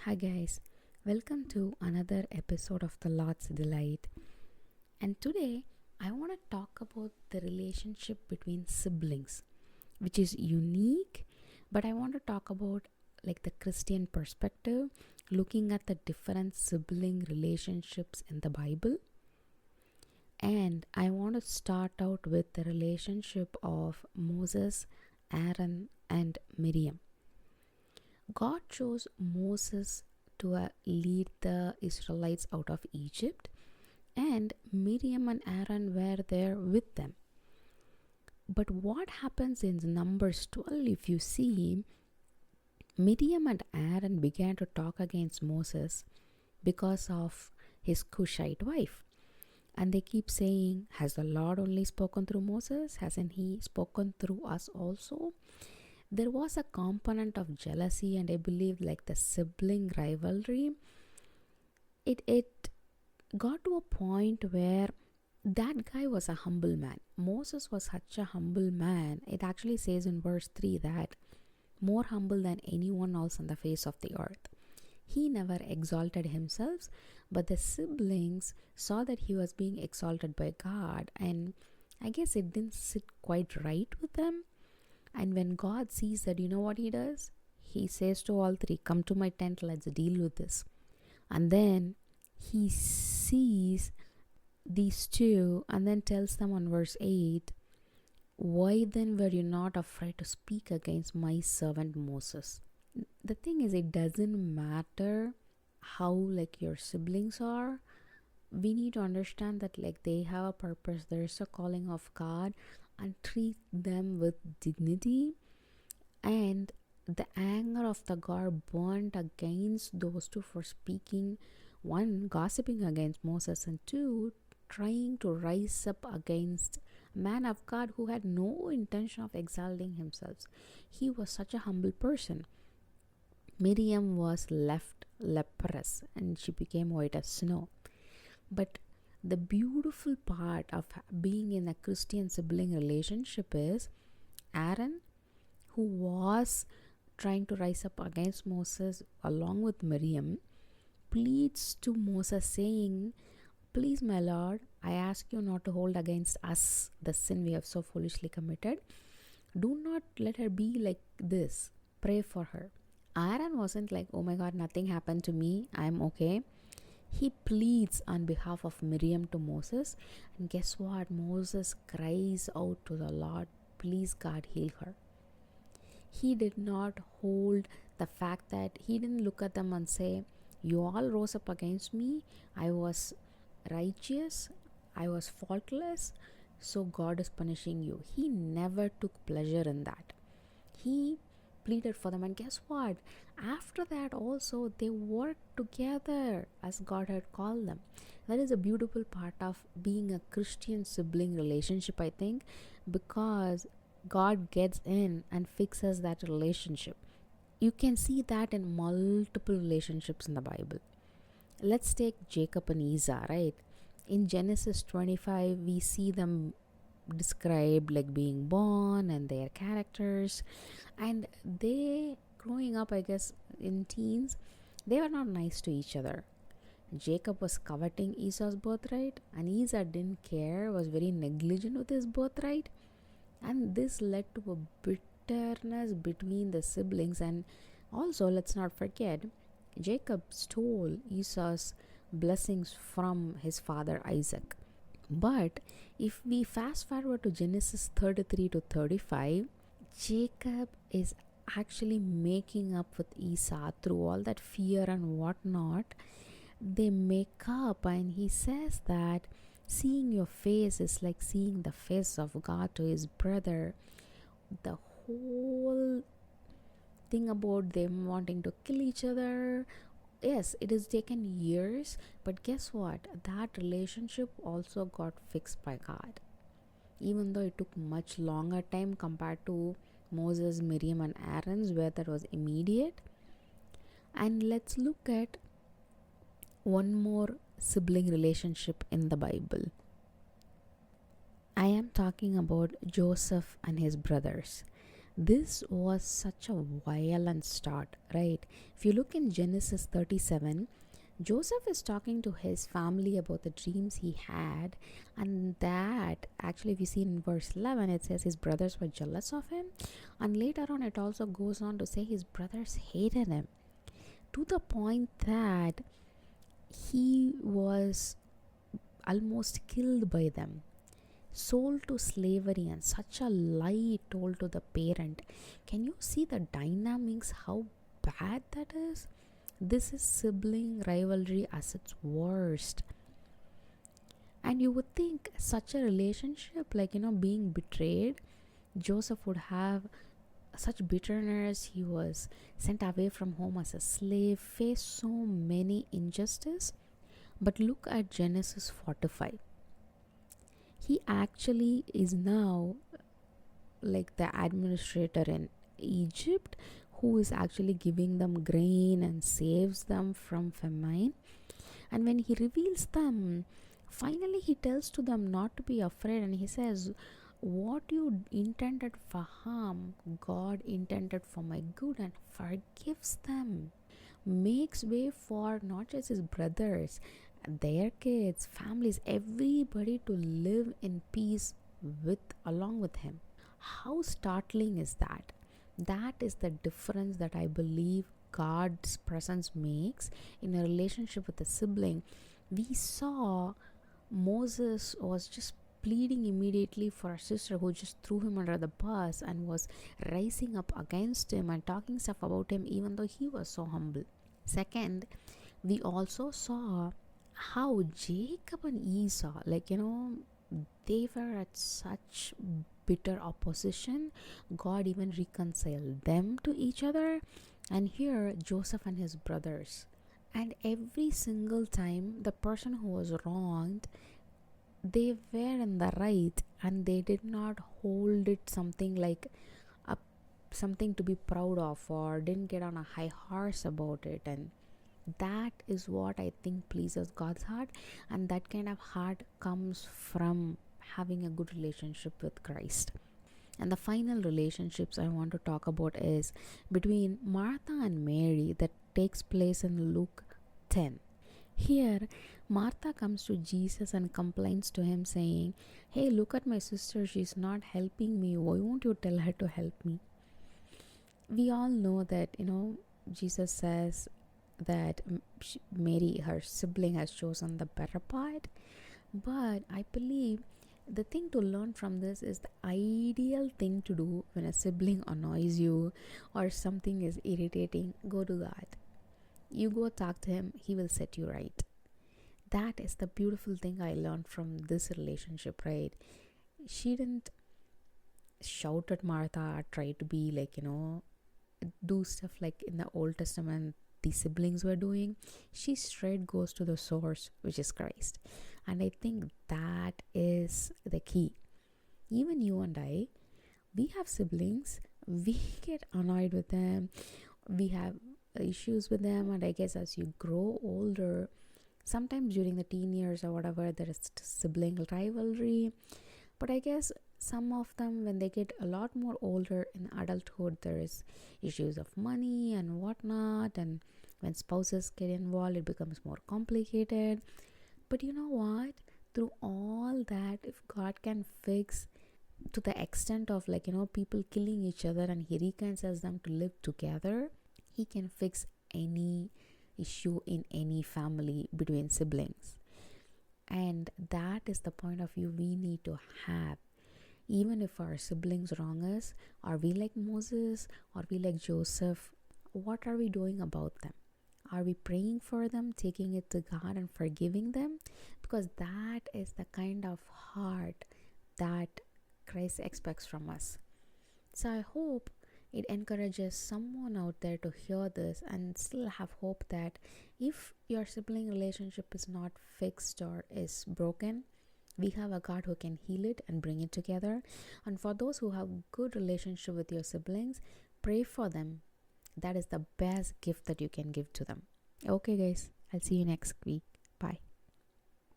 Hi guys, welcome to another episode of The Lord's Delight. And today I want to talk about the relationship between siblings, which is unique, but I want to talk about like the Christian perspective, looking at the different sibling relationships in the Bible. And I want to start out with the relationship of Moses, Aaron, and Miriam. God chose Moses to lead the Israelites out of Egypt, and Miriam and Aaron were there with them. But what happens in Numbers 12, if you see, Miriam and Aaron began to talk against Moses because of his Cushite wife. And they keep saying, has the Lord only spoken through Moses? Hasn't he spoken through us also? There was a component of jealousy, and I believe like the sibling rivalry. It got to a point where that guy was a humble man. Moses was such a humble man. It actually says in verse 3 that more humble than anyone else on the face of the earth. He never exalted himself, but the siblings saw that he was being exalted by God, and I guess it didn't sit quite right with them. And when God sees that, you know what he does? He says to all three, come to my tent, let's deal with this. And then he sees these two and then tells them on verse 8, why then were you not afraid to speak against my servant Moses? The thing is, it doesn't matter how like your siblings are. We need to understand that like they have a purpose. There's a calling of God, and treat them with dignity. And the anger of the God burned against those two for speaking, one, gossiping against Moses, and two, trying to rise up against a man of God who had no intention of exalting himself. He was such a humble person. Miriam was left leprous and she became white as snow. But the beautiful part of being in a Christian sibling relationship is Aaron, who was trying to rise up against Moses along with Miriam, pleads to Moses saying, please my Lord, I ask you not to hold against us the sin we have so foolishly committed. Do not let her be like this. Pray for her. Aaron wasn't like, oh my God, nothing happened to me, I'm okay. He pleads on behalf of Miriam to Moses, and guess what? Moses cries out to the Lord, please God, heal her. He did not hold the fact that he didn't look at them and say, you all rose up against me, I was righteous, I was faultless, so God is punishing you. He never took pleasure in that. He pleaded for them, and guess what? After that also they worked together as God had called them. That is a beautiful part of being a Christian sibling relationship, I think, because God gets in and fixes that relationship. You can see that in multiple relationships in the Bible. Let's take Jacob and Esau, right? In Genesis 25 we see them described like being born and their characters, and they growing up, I guess in teens, they were not nice to each other. Jacob was coveting Esau's birthright, and Esau didn't care, was very negligent with his birthright, and this led to a bitterness between the siblings. And also, let's not forget, Jacob stole Esau's blessings from his father Isaac. But if we fast forward to Genesis 33 to 35, Jacob is actually making up with Esau through all that fear and whatnot. They make up, and he says that seeing your face is like seeing the face of God to his brother. The whole thing about them wanting to kill each other, yes, it has taken years, but guess what? That relationship also got fixed by God. Even though it took much longer time compared to Moses, Miriam, and Aaron's, where that was immediate. And let's look at one more sibling relationship in the Bible. I am talking about Joseph and his brothers. This was such a violent start, right? If you look in Genesis 37, Joseph is talking to his family about the dreams he had, and that actually, if you see in verse 11, it says his brothers were jealous of him, and later on, it also goes on to say his brothers hated him to the point that he was almost killed by them, sold to slavery, and such a lie told to the parent. Can you see the dynamics? How bad that is? This is sibling rivalry as its worst. And you would think such a relationship, like, being betrayed, Joseph would have such bitterness. He was sent away from home as a slave, faced so many injustice. But look at Genesis 45. He actually is now like the administrator in Egypt, who is actually giving them grain and saves them from famine. And when he reveals them, finally he tells to them not to be afraid, and he says, what you intended for harm, God intended for my good, and forgives them. Makes way for not just his brothers, their kids, families, everybody to live in peace along with him. How startling is that? That is the difference that I believe God's presence makes in a relationship with a sibling. We saw Moses was just pleading immediately for a sister who just threw him under the bus and was rising up against him and talking stuff about him, even though he was so humble. Second, we also saw how Jacob and Esau, they were at such bitter opposition. God even reconciled them to each other. And here, Joseph and his brothers. And every single time, the person who was wronged, they were in the right, and they did not hold it something like something to be proud of, or didn't get on a high horse about it. And that is what I think pleases God's heart, and that kind of heart comes from having a good relationship with Christ. And the final relationships I want to talk about is between Martha and Mary, that takes place in Luke 10. Here, Martha comes to Jesus and complains to him, saying, hey, look at my sister, she's not helping me. Why won't you tell her to help me? We all know that, Jesus says that Mary, her sibling, has chosen the better part. But I believe the thing to learn from this is the ideal thing to do when a sibling annoys you or something is irritating. Go to God. You go talk to him, he will set you right. That is the beautiful thing I learned from this relationship, right? She didn't shout at Martha, try to be do stuff like in the Old Testament the siblings were doing. She straight goes to the source, which is Christ. And I think that is the key. Even you and I, we have siblings, we get annoyed with them, we have issues with them, and I guess as you grow older, sometimes during the teen years or whatever, there is sibling rivalry. But I guess some of them, when they get a lot more older in adulthood, there is issues of money and whatnot, and when spouses get involved, it becomes more complicated. But you know what? Through all that, if God can fix to the extent of people killing each other, and he reconciles them to live together, he can fix any issue in any family between siblings. And that is the point of view we need to have. Even if our siblings wrong us, are we like Moses? Are we like Joseph? What are we doing about them? Are we praying for them, taking it to God and forgiving them? Because that is the kind of heart that Christ expects from us. So I hope it encourages someone out there to hear this and still have hope that if your sibling relationship is not fixed or is broken, we have a God who can heal it and bring it together. And for those who have good relationship with your siblings, pray for them. That is the best gift that you can give to them. Okay guys, I'll see you next week. Bye.